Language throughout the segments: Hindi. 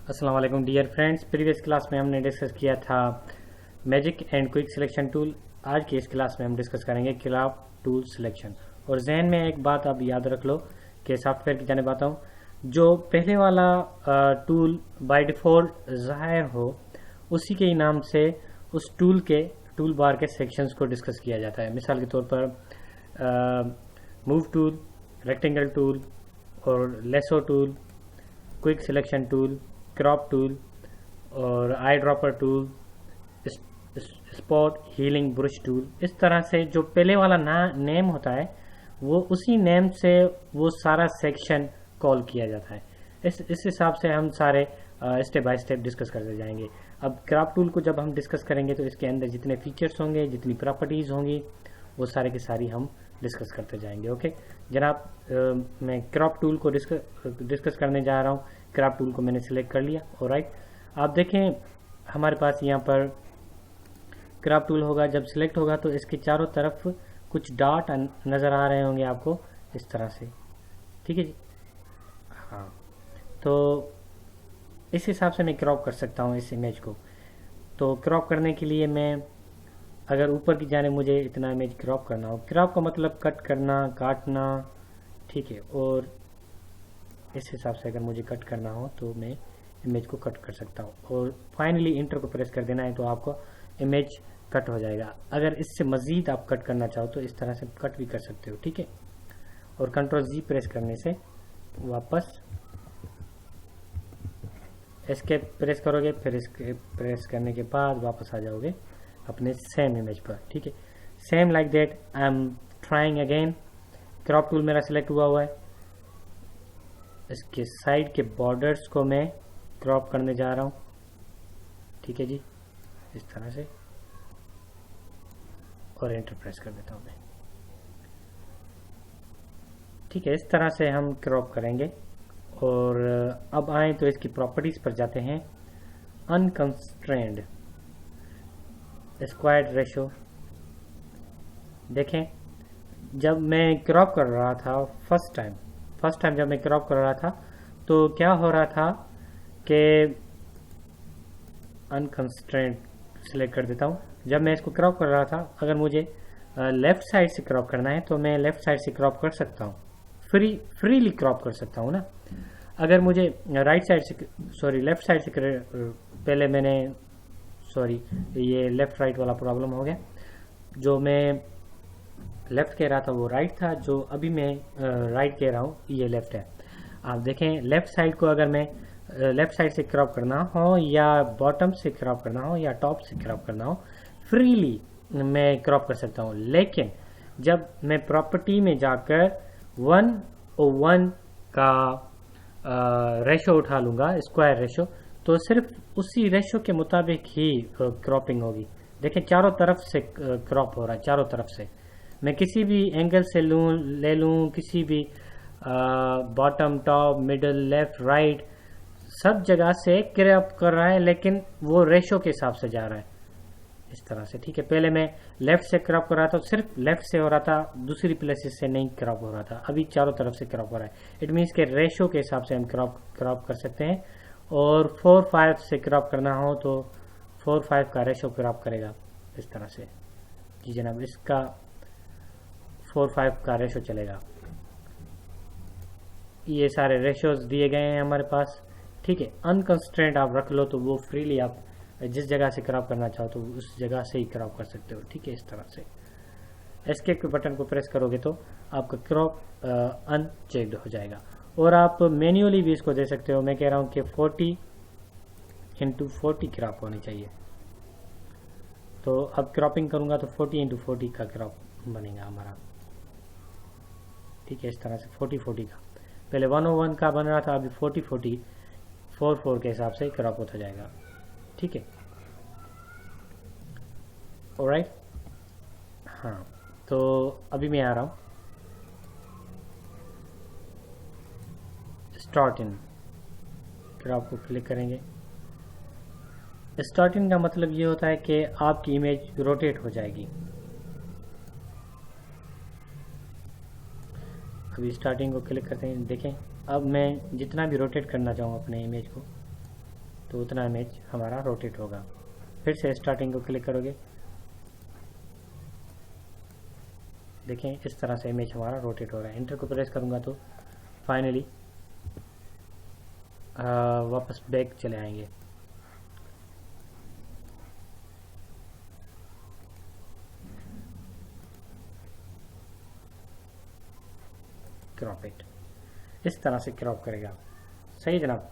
अस्सलाम वालेकुम डियर फ्रेंड्स। प्रीवियस क्लास में हमने डिस्कस किया था magic and quick selection tool. आज की इस क्लास में हम डिस्कस करेंगे क्राफ्ट टूल सिलेक्शन। और जहन में एक बात आप याद रख लो कि सॉफ्टवेयर की जानिब आता हूँ, जो पहले वाला टूल बाय डिफ़ॉल्ट ज़ाहिर हो उसी के नाम से उस टूल के टूल बार के सेक्शंस को डिस्कस किया जाता है। मिसाल के तौर पर मूव टूल, रेक्टेंगल टूल और lasso tool, quick selection tool, crop tool और eye dropper tool, spot healing brush tool. इस तरह से जो पहले वाला नेम होता है वो उसी नेम से वो सारा सेक्शन कॉल किया जाता है। इस हिसाब से हम सारे स्टेप बाय स्टेप डिस्कस करते जाएंगे। अब क्रॉप टूल को जब हम डिस्कस करेंगे तो इसके अंदर जितने फीचर्स होंगे, जितनी प्रॉपर्टीज़ होंगी, वो सारे की सारी हम डिस्कस करते जाएंगे। ओके जनाब, मैं क्रॉप टूल को डिस्कस करने जा रहा हूँ। क्रॉप टूल को मैंने सिलेक्ट कर लिया। और राइट, आप देखें हमारे पास यहाँ पर क्रॉप टूल होगा। जब सिलेक्ट होगा तो इसके चारों तरफ कुछ डॉट नज़र आ रहे होंगे आपको इस तरह से। ठीक है जी, हाँ। तो इस हिसाब से मैं क्रॉप कर सकता हूँ इस इमेज को। तो क्रॉप करने के लिए मैं अगर ऊपर की जाने मुझे इतना इमेज क्रॉप करना हो, क्रॉप का मतलब कट करना, काटना, ठीक है। और इस हिसाब से अगर मुझे कट करना हो तो मैं इमेज को कट कर सकता हूँ। और फाइनली इंटर को प्रेस कर देना है तो आपको इमेज कट हो जाएगा। अगर इससे मज़ीद आप कट करना चाहो तो इस तरह से कट भी कर सकते हो, ठीक है। और कंट्रोल जी प्रेस करने से वापस एस्केप प्रेस करोगे, फिर एस्केप प्रेस करने के बाद वापस आ जाओगे अपने सेम इमेज पर, ठीक है। Same like that I am trying again. Crop tool मेरा सिलेक्ट हुआ है। इसके साइड के बॉर्डर्स को मैं क्रॉप करने जा रहा हूँ, ठीक है जी, इस तरह से। और एंटर प्रेस कर देता हूँ मैं, ठीक है। इस तरह से हम क्रॉप करेंगे। और अब आए तो इसकी प्रॉपर्टीज पर जाते हैं। Unconstrained square ratio. देखें जब मैं क्रॉप कर रहा था फर्स्ट टाइम जब मैं क्रॉप कर रहा था तो क्या हो रहा था कि अनकंस्ट्रेंड सिलेक्ट कर देता हूँ। जब मैं इसको क्रॉप कर रहा था, अगर मुझे लेफ्ट साइड से क्रॉप करना है तो मैं लेफ्ट साइड से क्रॉप कर सकता हूँ, फ्रीली क्रॉप कर सकता हूँ ना। अगर मुझे राइट साइड से लेफ्ट साइड से पहले मैंने ये लेफ्ट राइट वाला प्रॉब्लम हो गया। जो मैं लेफ्ट कह रहा था वो राइट था, जो अभी मैं राइट कह रहा हूँ ये लेफ्ट है। आप देखें लेफ्ट साइड को अगर मैं लेफ्ट साइड से क्रॉप करना हो या बॉटम से क्रॉप करना हो या टॉप से क्रॉप करना हो, फ्रीली मैं क्रॉप कर सकता हूँ। लेकिन जब मैं प्रॉपर्टी में जाकर 1:1 का रेशो उठा लूँगा, स्क्वायर रेशो, तो सिर्फ उसी रेशो के मुताबिक ही क्रॉपिंग होगी। देखें चारों तरफ से क्रॉप हो रहा है, चारों तरफ से। मैं किसी भी एंगल से ले लूँ, किसी भी bottom, top, middle, left, right, सब जगह से क्रॉप कर रहा है, लेकिन वो रेशो के हिसाब से जा रहा है इस तरह से, ठीक है। पहले मैं लेफ्ट से क्रॉप कर रहा था, सिर्फ लेफ्ट से हो रहा था, दूसरी प्लेसेस से नहीं क्रॉप हो रहा था। अभी चारों तरफ से क्रॉप हो रहा है। इट मीन्स के रेशो के हिसाब से हम क्रॉप कर सकते हैं। और 4:5 से क्रॉप करना हो तो 4:5 का रेशो क्रॉप करेगा इस तरह से। जी जनाब, इसका 4:5 का रेशो चलेगा। ये सारे रेशोज दिए गए हैं हमारे पास, ठीक है। अनकंस्ट्रेंट आप रख लो तो वो फ्रीली आप जिस जगह से क्रॉप करना चाहो तो उस जगह से ही क्रॉप कर सकते हो, ठीक है। इस तरह से एस्केप के बटन को प्रेस करोगे तो आपका क्रॉप अनचेक्ड हो जाएगा। और आप मैन्युअली भी इसको दे सकते हो। मैं कह रहा हूँ कि 40:40 क्रॉप होनी चाहिए। तो अब क्रॉपिंग करूँगा तो 40:40 का क्रॉप बनेगा हमारा, ठीक है। इस तरह से 40:40 का, पहले 1:1 का बन रहा था, अभी 40:40 4:4 के हिसाब से क्रॉप होता जाएगा, ठीक है। ऑलराइट, हाँ। तो अभी मैं आ रहा हूँ स्टार्ट इन। क्रॉप को क्लिक करेंगे। स्टार्ट इन का मतलब ये होता है कि आपकी इमेज रोटेट हो जाएगी। अभी स्टार्टिंग को क्लिक करते हैं। देखें अब मैं जितना भी रोटेट करना चाहूँ अपने इमेज को तो उतना इमेज हमारा रोटेट होगा। फिर से स्टार्टिंग को क्लिक करोगे, देखें इस तरह से इमेज हमारा रोटेट हो रहा है। एंटर को प्रेस करूंगा तो फाइनली वापस बैक चले आएंगे। क्रॉप इट, इस तरह से क्रॉप करेगा। सही जनाब।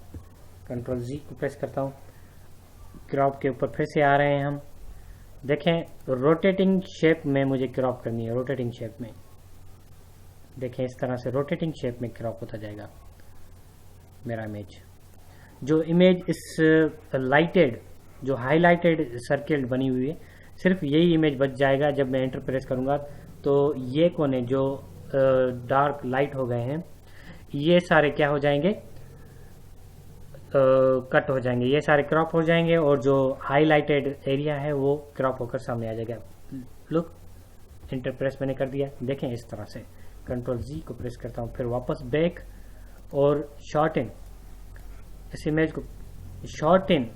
कंट्रोल जी को प्रेस करता हूँ, क्रॉप के ऊपर फिर से आ रहे हैं हम। देखें रोटेटिंग शेप में मुझे क्रॉप करनी है, रोटेटिंग शेप में। देखें इस तरह से रोटेटिंग शेप में क्रॉप होता जाएगा मेरा इमेज। जो इमेज इस लाइटेड, जो हाईलाइटेड सर्किल बनी हुई है, सिर्फ यही इमेज बच जाएगा। जब मैं एंटर प्रेस करूंगा तो ये कोने जो डार्क लाइट हो गए हैं, ये सारे क्या हो जाएंगे, कट हो जाएंगे, ये सारे क्रॉप हो जाएंगे, और जो हाईलाइटेड एरिया है वो क्रॉप होकर सामने आ जाएगा। लुक, एंटर प्रेस मैंने कर दिया। देखें इस तरह से। कंट्रोल जी को प्रेस करता हूँ, फिर वापस बैक और शॉर्ट इन, इस इमेज को short in,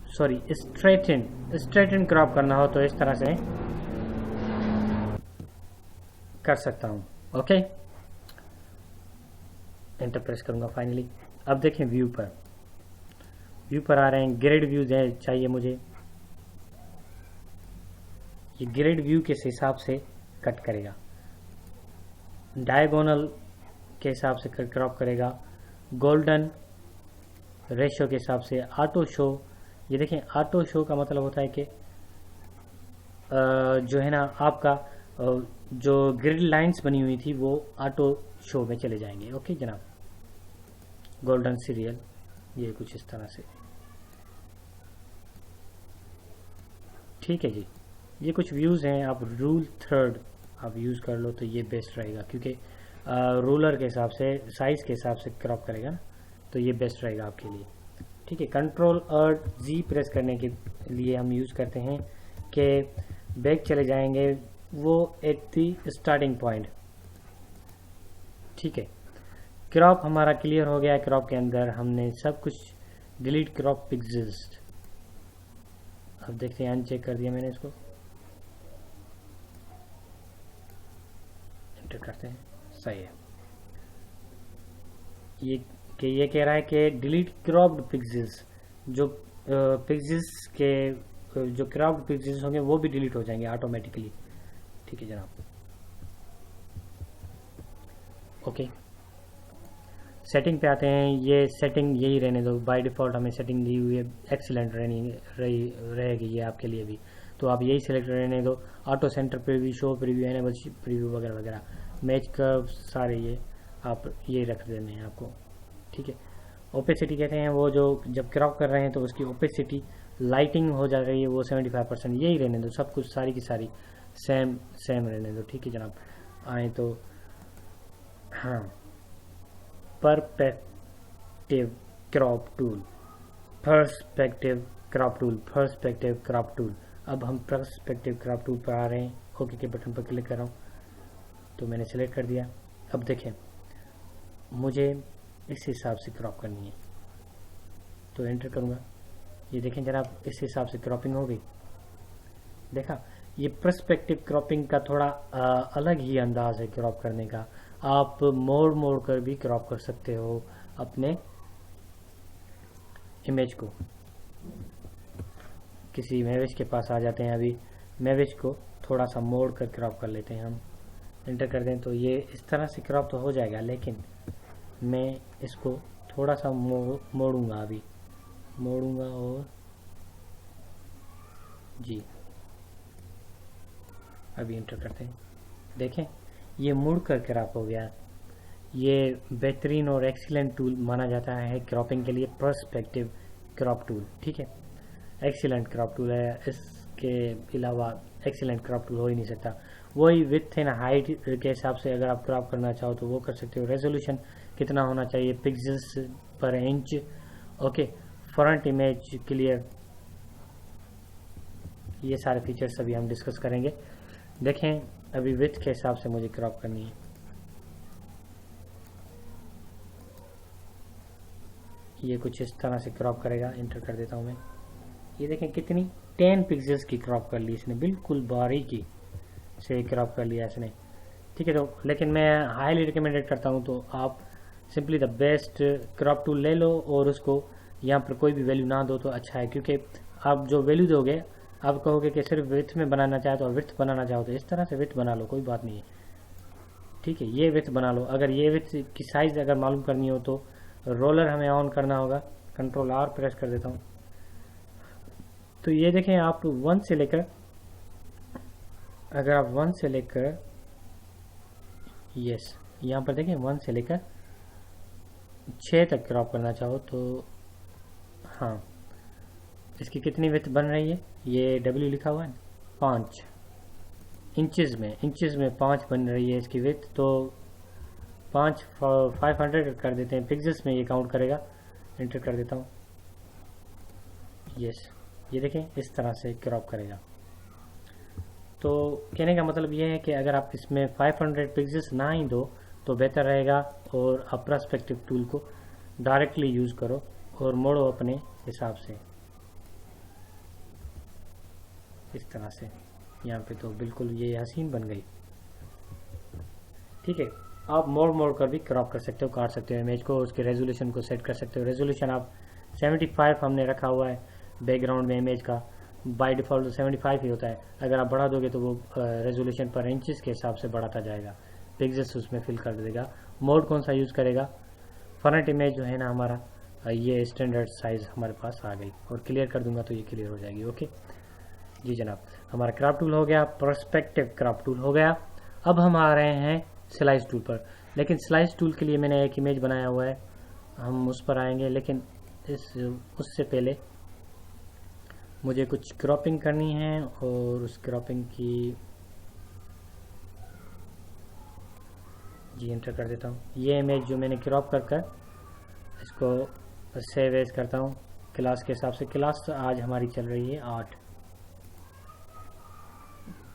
sorry straight in crop करना हो तो इस तरह से कर सकता हूँ। ओके, एंटर प्रेस करूंगा फाइनली। अब देखें व्यू पर आ रहे हैं, ग्रिड व्यू चाहिए मुझे। ये ग्रिड व्यू के हिसाब से कट करेगा, डायगोनल के हिसाब से क्रॉप करेगा, गोल्डन रेशियो के हिसाब से, ऑटो शो। ये देखें ऑटो शो का मतलब होता है कि जो है ना आपका जो ग्रिड लाइंस बनी हुई थी वो ऑटो शो में चले जाएंगे। ओके जनाब। गोल्डन सीरियल, ये कुछ इस तरह से। ठीक है जी, ये कुछ व्यूज़ हैं। आप रूल थर्ड आप यूज़ कर लो तो ये बेस्ट रहेगा, क्योंकि रूलर के हिसाब से, साइज़ के हिसाब से क्रॉप करेगा, तो ये बेस्ट रहेगा आपके लिए। ठीक है, कंट्रोल और जी प्रेस करने के लिए हम यूज़ करते हैं कि बैक चले जाएंगे वो एट दी स्टार्टिंग पॉइंट। ठीक है, क्रॉप हमारा क्लियर हो गया। क्रॉप के अंदर हमने सब कुछ डिलीट क्रॉप पिक्सेल्स। अब देखते हैं, अनचेक कर दिया मैंने इसको, एंटर करते हैं। सही है, ये कह रहा है कि डिलीट क्रॉप्ड पिक्सेल्स। जो पिक्सेल्स के जो क्रॉप्ड पिक्सेल्स होंगे वो भी डिलीट हो जाएंगे ऑटोमेटिकली। ठीक है जनाब। ओके, सेटिंग पे आते हैं। ये सेटिंग यही रहने दो, बाय डिफ़ॉल्ट हमें सेटिंग दी हुई है, एक्सीलेंट रहेगी ये आपके लिए भी, तो आप यही सिलेक्ट रहने दो। Auto centre preview, show preview, enable preview वगैरह वगैरह, मैच कर्व, सारे ये आप ये रख देने हैं आपको। ठीक है, ओपेसिटी कहते हैं वो जो जब क्रॉप कर रहे हैं तो उसकी ओपेसिटी, लाइटिंग हो जा रही है वो 75%, यही रहने दो। सब कुछ सारी की सारी सेम रहने दो। ठीक है जनाब। आए तो हाँ, perspective crop tool, perspective crop tool. अब हम पर्सपेक्टिव क्रॉप टूल पर आ रहे हैं। ओके के बटन पर क्लिक कर रहा हूँ, तो मैंने सेलेक्ट कर दिया। अब देखें मुझे इस हिसाब से क्रॉप करनी है, तो एंटर करूँगा। ये देखें जनाब, इस हिसाब से क्रॉपिंग हो गई। देखा, ये पर्सपेक्टिव क्रॉपिंग का थोड़ा अलग ही अंदाज है क्रॉप करने का। आप मोड़ कर भी क्रॉप कर सकते हो अपने इमेज को। किसी मैविज के पास आ जाते हैं। अभी मैविज को थोड़ा सा मोड़ कर क्रॉप कर लेते हैं हम। एंटर कर दें तो ये इस तरह से क्रॉप तो हो जाएगा, लेकिन मैं इसको थोड़ा सा मोड़ूंगा। अभी मोड़ूंगा और जी, अभी एंटर करते हैं। देखें ये मुड़ कर क्रॉप हो गया। ये बेहतरीन और एक्सीलेंट टूल माना जाता है क्रॉपिंग के लिए, पर्सपेक्टिव क्रॉप टूल। ठीक है, एक्सीलेंट क्रॉप टूल है, इसके अलावा एक्सीलेंट क्रॉप टूल हो ही नहीं सकता। वही विथ एंड हाइट के हिसाब से अगर आप क्रॉप करना चाहो तो वो कर सकते हो। रेजोल्यूशन कितना होना चाहिए, पिक्सेल्स पर inch. Okay, front image clear, ये सारे फीचर्स अभी हम डिस्कस करेंगे। देखें अभी विथ के हिसाब से मुझे क्रॉप करनी है। ये कुछ इस तरह से क्रॉप करेगा। इंटर कर देता हूँ मैं। ये देखें कितनी 10 पिक्सेल्स की क्रॉप कर ली इसने, बिल्कुल बारीकी से क्रॉप कर लिया इसने। ठीक है, तो लेकिन मैं हाईली रिकमेंडेड करता हूँ, तो आप simply the best crop tool ले लो और उसको यहाँ पर कोई भी वैल्यू ना दो तो अच्छा है, क्योंकि आप जो वैल्यू दोगे आप कहोगे कि सिर्फ विड्थ में बनाना चाहे तो विड्थ बनाना चाहो तो इस तरह से विड्थ बना लो, कोई बात नहीं है। ठीक है, ये विड्थ बना लो। अगर ये विड्थ की साइज अगर मालूम करनी हो तो रोलर हमें ऑन करना होगा। कंट्रोल आर प्रेस कर देता हूँ। तो ये देखें आप 1 से लेकर, अगर आप 1 से लेकर यस यहाँ पर देखें 1 से लेकर 6 तक क्रॉप करना चाहो तो हाँ, इसकी कितनी विड्थ बन रही है, ये W लिखा हुआ है 5 इंचेस में 5 बन रही है इसकी विड्थ। तो 500 कर देते हैं, पिक्सेल्स में ये काउंट करेगा। एंटर कर देता हूँ। यस, ये देखें इस तरह से क्रॉप करेगा। तो कहने का मतलब ये है कि अगर आप इसमें 500 पिक्सेल्स ना ही दो तो बेहतर रहेगा, और आप पर्सपेक्टिव टूल को डायरेक्टली यूज़ करो और मोड़ो अपने हिसाब से इस तरह से। यहाँ पे तो बिल्कुल ये हसीन बन गई। ठीक है, आप मोड़ कर भी क्रॉप कर सकते हो, काट सकते हो इमेज को, उसके रेजोल्यूशन को सेट कर सकते हो। रेजोल्यूशन आप 75 हमने रखा हुआ है बैकग्राउंड में इमेज का, बाय डिफ़ॉल्ट तो 75 ही होता है। अगर आप बढ़ा दोगे तो वो रेजोल्यूशन पर इंचेस के हिसाब से बढ़ाता जाएगा, पिक्सेल्स उसमें फिल कर देगा। मोड कौन सा यूज़ करेगा, फ्रंट इमेज जो है ना हमारा, ये स्टैंडर्ड साइज हमारे पास आ गई, और क्लियर कर दूंगा तो ये क्लियर हो जाएगी। ओके जी जनाब, हमारा क्रॉप टूल हो गया, पर्सपेक्टिव क्रॉप टूल हो गया। अब हम आ रहे हैं स्लाइस टूल पर, लेकिन स्लाइस टूल के लिए मैंने एक इमेज बनाया हुआ है, हम उस पर आएंगे। लेकिन उससे पहले मुझे कुछ क्रॉपिंग करनी है, और उस क्रॉपिंग की जी एंटर कर देता हूँ। ये इमेज जो मैंने क्रॉप कर इसको सेव एज करता हूँ क्लास के हिसाब से। क्लास आज हमारी चल रही है 8।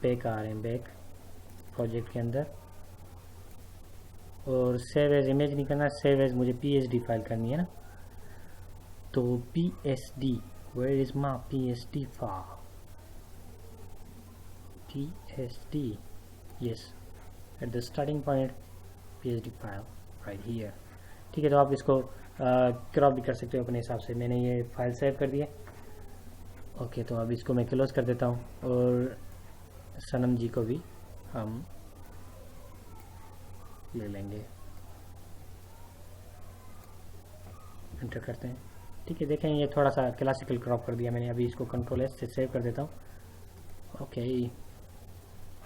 बैक आ रहे हैं, बैक प्रोजेक्ट के अंदर, और सेव एज इमेज नहीं करना, सेव एज मुझे PSD फाइल करनी है ना। तो PSD, where is my PSD file, PSD, yes, at the starting point PSD file right here. ठीक है, तो आप इसको क्रॉप भी कर सकते हो अपने हिसाब से। मैंने ये फाइल सेव कर दी है। ओके, तो अब इसको मैं क्लोज कर देता हूँ, और सनम जी को भी हम ले लेंगे। एंटर करते हैं। ठीक है, देखें ये थोड़ा सा क्लासिकल क्रॉप कर दिया मैंने। अभी इसको कंट्रोल S से सेव कर देता हूँ। ओके,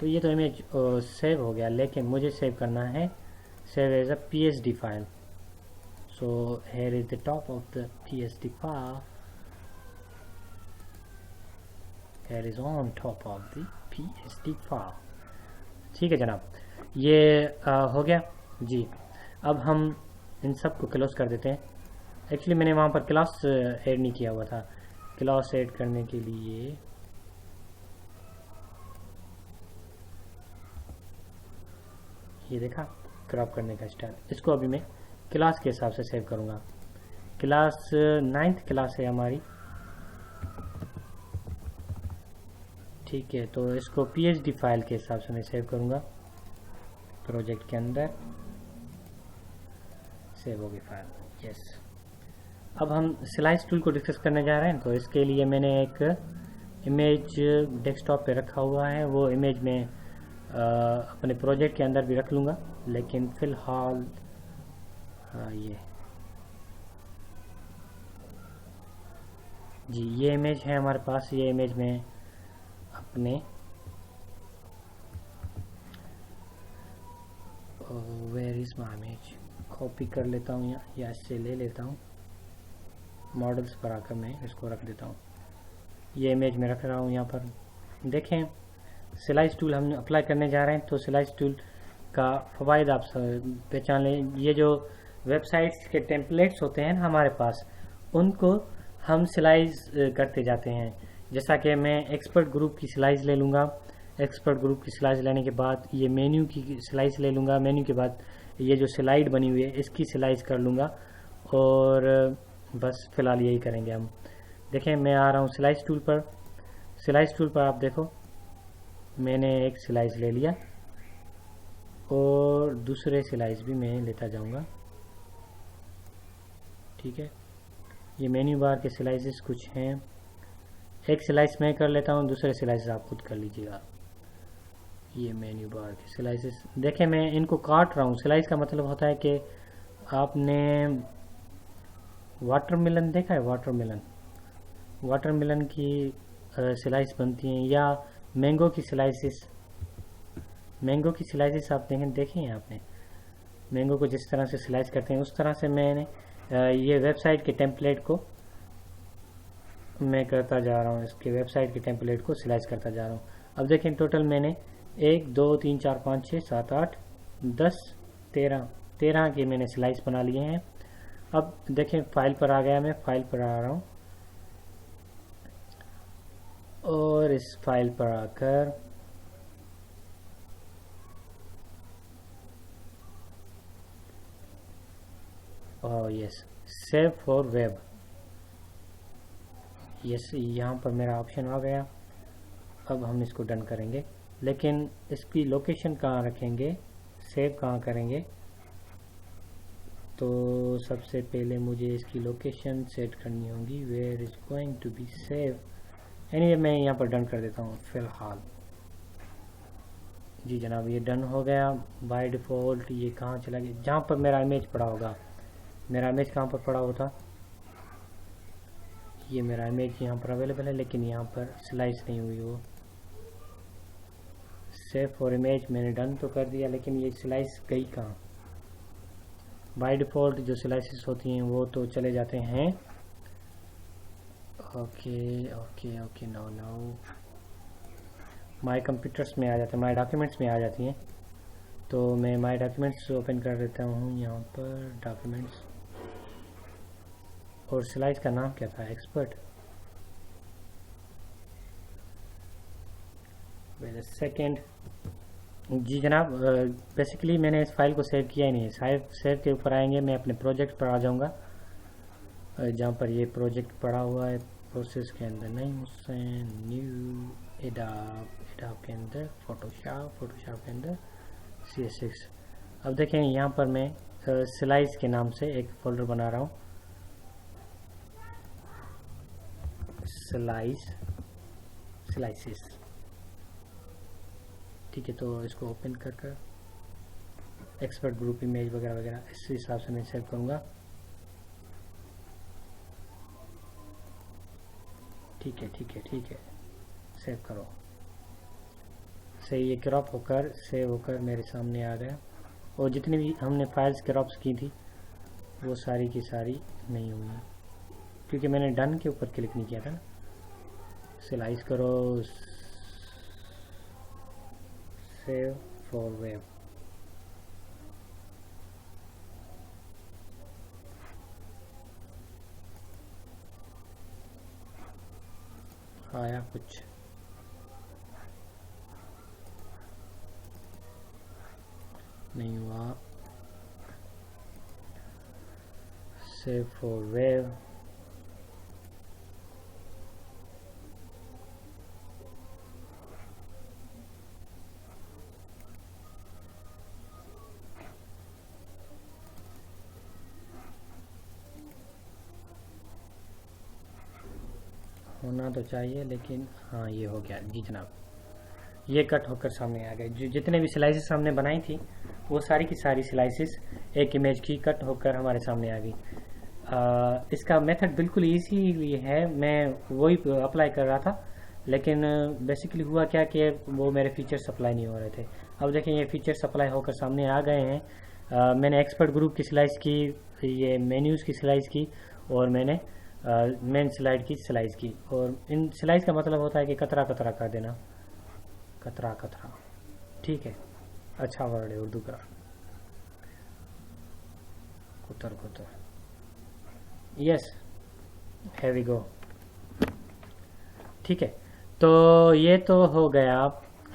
तो ये तो इमेज सेव हो गया, लेकिन मुझे सेव करना है, save as a PSD file. So here is the top of the PSD file, here is on top of the PSD file। ठीक है जनाब, ये हो गया जी। अब हम इन सब को क्लोज कर देते हैं। एक्चुअली मैंने वहाँ पर क्लास ऐड नहीं किया हुआ था। क्लास ऐड करने के लिए ये देखा क्रॉप करने का स्टाइल, इसको अभी मैं क्लास के हिसाब से सेव करूँगा। क्लास 9th क्लास है हमारी। ठीक है, तो इसको PSD फाइल के हिसाब से मैं सेव करूँगा। प्रोजेक्ट के अंदर सेव होगी फाइल, यस। अब हम स्लाइस टूल को डिस्कस करने जा रहे हैं। तो इसके लिए मैंने एक इमेज डेस्कटॉप पे रखा हुआ है, वो इमेज में अपने प्रोजेक्ट के अंदर भी रख लूँगा, लेकिन फ़िलहाल ये इमेज है हमारे पास। ये इमेज में अपने where is my image copy कर लेता हूँ या इससे ले लेता हूँ, मॉडल्स पर आकर मैं इसको रख देता हूँ। ये इमेज में रख रहा हूँ यहाँ पर। देखें स्लाइस टूल हम अप्लाई करने जा रहे हैं, तो स्लाइस टूल का फ़वाइद आप पहचान लें। ये जो वेबसाइट्स के टेम्पलेट्स होते हैं ना हमारे पास, उनको हम स्लाइस करते जाते हैं। जैसा कि मैं एक्सपर्ट ग्रुप की स्लाइस ले लूँगा, एक्सपर्ट ग्रुप की स्लाइस लेने के बाद ये मेन्यू की स्लाइस ले लूँगा, मेन्यू के बाद ये जो स्लाइड बनी हुई है इसकी स्लाइस कर लूँगा, और बस फिलहाल यही करेंगे हम। देखें मैं आ रहा हूँ स्लाइस टूल पर। स्लाइस टूल पर आप देखो मैंने एक स्लाइस ले लिया और दूसरे स्लाइस भी मैं लेता जाऊंगा। ठीक है, ये मेन्यू बार के स्लाइसेस कुछ हैं। एक स्लाइस मैं कर लेता हूँ, दूसरे स्लाइस आप खुद कर लीजिएगा। ये मेन्यू बार के स्लाइसेस देखें मैं इनको काट रहा हूँ। स्लाइस का मतलब होता है कि आपने वाटरमेलन देखा है, वाटरमेलन की स्लाइस बनती हैं, या मैंगो की स्लाइसेस। मैंगो की स्लाइसेस आप देखें हैं आपने, मैंगो को जिस तरह से स्लाइस करते हैं उस तरह से मैंने ये वेबसाइट के टेम्पलेट को मैं करता जा रहा हूँ। इसके वेबसाइट के टेम्पलेट को स्लाइस करता जा रहा हूँ। अब देखें टोटल मैंने 1 2 3 4 5 6 7 8 10 13 के मैंने स्लाइस बना लिए हैं। अब देखें फाइल पर आ गया, मैं फाइल पर आ रहा हूँ और इस फाइल पर आकर yes save for web, yes यहाँ पर मेरा ऑप्शन आ गया। अब हम इसको डन करेंगे, लेकिन इसकी लोकेशन कहाँ रखेंगे, सेव कहाँ करेंगे, तो सबसे पहले मुझे इसकी लोकेशन सेट करनी होगी। Where is going to be save. Anyway मैं यहाँ पर डन कर देता हूँ फिलहाल। जी जनाब ये डन हो गया। बाय डिफ़ॉल्ट ये कहाँ चला गया, जहाँ पर मेरा इमेज पड़ा होगा। मेरा इमेज कहाँ पर पड़ा होता, ये मेरा इमेज यहाँ पर अवेलेबल है, लेकिन यहाँ पर स्लाइस नहीं हुई। वो सेव फॉर इमेज मैंने डन तो कर दिया, लेकिन ये स्लाइस गई कहाँ। बाय डिफ़ॉल्ट जो स्लाइसेस होती हैं वो तो चले जाते हैं। Okay okay okay no no, my computers में आ जाते हैं, माय डॉक्यूमेंट्स में आ जाती हैं। तो मैं माय डॉक्यूमेंट्स ओपन कर देता हूँ यहाँ पर, डॉक्यूमेंट्स, और स्लाइस का नाम क्या था, एक्सपर्ट। Wait a second. जी जनाब बेसिकली मैंने इस फाइल को सेव किया ही नहीं है। सेव के ऊपर आएंगे, मैं अपने प्रोजेक्ट पर आ जाऊँगा जहाँ पर ये प्रोजेक्ट पड़ा हुआ है। प्रोसेस के अंदर नहीं, उससे न्यू एडोब के अंदर फोटोशॉप के अंदर CS6। अब देखें यहाँ पर मैं स्लाइस के नाम से एक फोल्डर बना रहा हूँ, स्लाइसेस। ठीक है, तो इसको ओपन कर एक्सपर्ट ग्रुप इमेज वगैरह वगैरह इस हिसाब से मैं सेव करूँगा। ठीक है सेव करो। सही, ये क्रॉप होकर सेव होकर मेरे सामने आ गया। और जितनी भी हमने फाइल्स क्रॉप्स की थी वो सारी की सारी नहीं हुई, क्योंकि मैंने डन के ऊपर क्लिक नहीं किया था। स्लाइस करो, सेव फॉर वेब। आया कुछ नहीं हुआ। सेव फॉर वेब, होना तो चाहिए, लेकिन हाँ ये हो गया। जी जनाब ये कट होकर सामने आ गए। जो जितने भी स्लाइसेस हमने बनाई थी वो सारी की सारी स्लाइसेस एक इमेज की कट होकर हमारे सामने आ गई। इसका मेथड बिल्कुल ईजी है, मैं वही अप्लाई कर रहा था, लेकिन बेसिकली हुआ क्या कि वो मेरे फीचर्स अप्लाई नहीं हो रहे थे। अब देखें ये फीचर्स अप्लाई होकर सामने आ गए हैं। मैंने एक्सपर्ट ग्रुप की स्लाइस की, ये मेन्यूज़ की स्लाइस की, और मैंने मेन स्लाइड की स्लाइस की। और इन स्लाइस का मतलब होता है कि कतरा कतरा कर देना, कतरा कतरा। ठीक है, अच्छा वर्ड है उर्दू का, कुतर कुतर। Yes, here we go। ठीक है, तो ये तो हो गया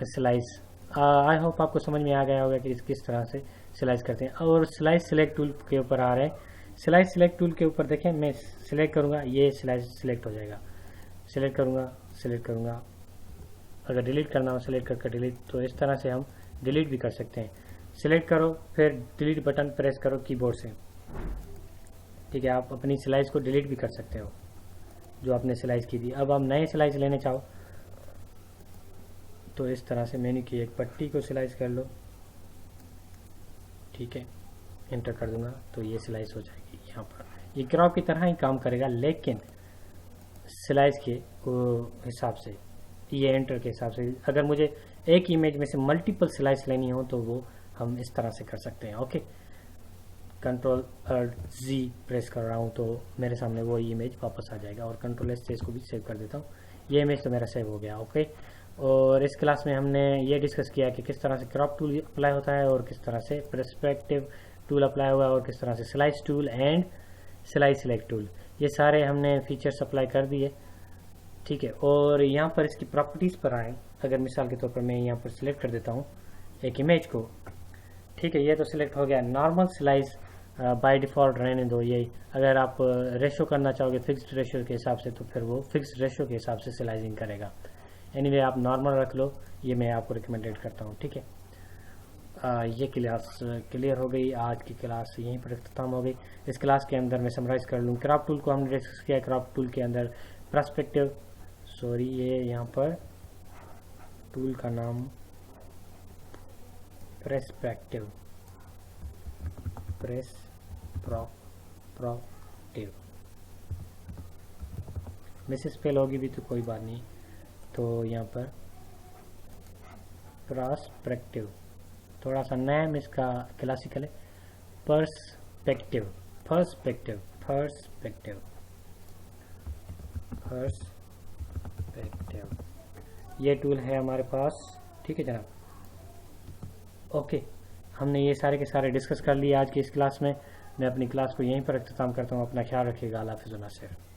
स्लाइस। आई होप आपको समझ में आ गया होगा कि किस तरह से स्लाइस करते हैं। और स्लाइस सिलेक्ट टूल के ऊपर आ रहे हैं, स्लाइस सिलेक्ट टूल के ऊपर देखें, मैं सिलेक्ट करूँगा, ये स्लाइस सिलेक्ट हो जाएगा। सिलेक्ट करूँगा, अगर डिलीट करना हो सिलेक्ट करके डिलीट, तो इस तरह से हम डिलीट भी कर सकते हैं। सिलेक्ट करो, फिर डिलीट बटन प्रेस करो कीबोर्ड से, ठीक है। आप अपनी स्लाइस को डिलीट भी कर सकते हो जो आपने स्लाइस की थी। अब आप नए स्लाइस लेने चाहो तो इस तरह से मेन्यू की एक पट्टी को स्लाइस कर लो, ठीक है। एंटर कर दूंगा तो ये स्लाइस हो जाएगी। यहाँ पर ये क्रॉप की तरह ही काम करेगा, लेकिन स्लाइस के हिसाब से, ये एंटर के हिसाब से। अगर मुझे एक इमेज में से मल्टीपल स्लाइस लेनी हो तो वो हम इस तरह से कर सकते हैं। ओके, Ctrl+Z प्रेस कर रहा हूँ तो मेरे सामने वो इमेज वापस आ जाएगा, और Ctrl+S से इसको भी सेव कर देता हूँ। ये इमेज तो मेरा सेव हो गया। ओके, और इस क्लास में हमने ये डिस्कस किया कि किस तरह से क्रॉप टूल अप्लाई होता है, और किस तरह से पर्सपेक्टिव टूल अप्लाई हुआ है, और किस तरह से slice tool and slice select tool, ये सारे हमने फीचर्स अप्लाई कर दिए, ठीक है। और यहाँ पर इसकी प्रॉपर्टीज़ पर आए, अगर मिसाल के तौर पर मैं यहाँ पर सिलेक्ट कर देता हूँ एक इमेज को, ठीक है। ये तो सिलेक्ट हो गया। नॉर्मल स्लाइस बाय डिफ़ॉल्ट रहने दो यही। अगर आप रेशो करना चाहोगे फिक्स्ड रेशो के हिसाब से, तो फिर वो फिक्स्ड रेशो के हिसाब से स्लाइसिंग करेगा। एनीवे आप नॉर्मल रख लो, ये मैं आपको रिकमेंडेड करता हूँ, ठीक है। ये क्लास क्लियर हो गई। आज की क्लास यहीं पर खत्म हो गई। इस क्लास के अंदर मैं समराइज़ कर लूँ। क्रॉप टूल को हमने डिस्कस किया। क्रॉप टूल के अंदर पर्सपेक्टिव, सॉरी ये यहाँ पर टूल का नाम पर्सपेक्टिव, मिसेस स्पेल होगी भी तो कोई बात नहीं। तो यहाँ पर पर्सपेक्टिव, थोड़ा सा नेम इसका क्लासिकल है। पर्सपेक्टिव, ये टूल है हमारे पास, ठीक है जनाब। ओके, हमने ये सारे के सारे डिस्कस कर लिए आज की इस क्लास में। मैं अपनी क्लास को यहीं पर अख्ताम करता हूँ। अपना ख्याल रखिएगा। अल्लाह हाफ़िज़।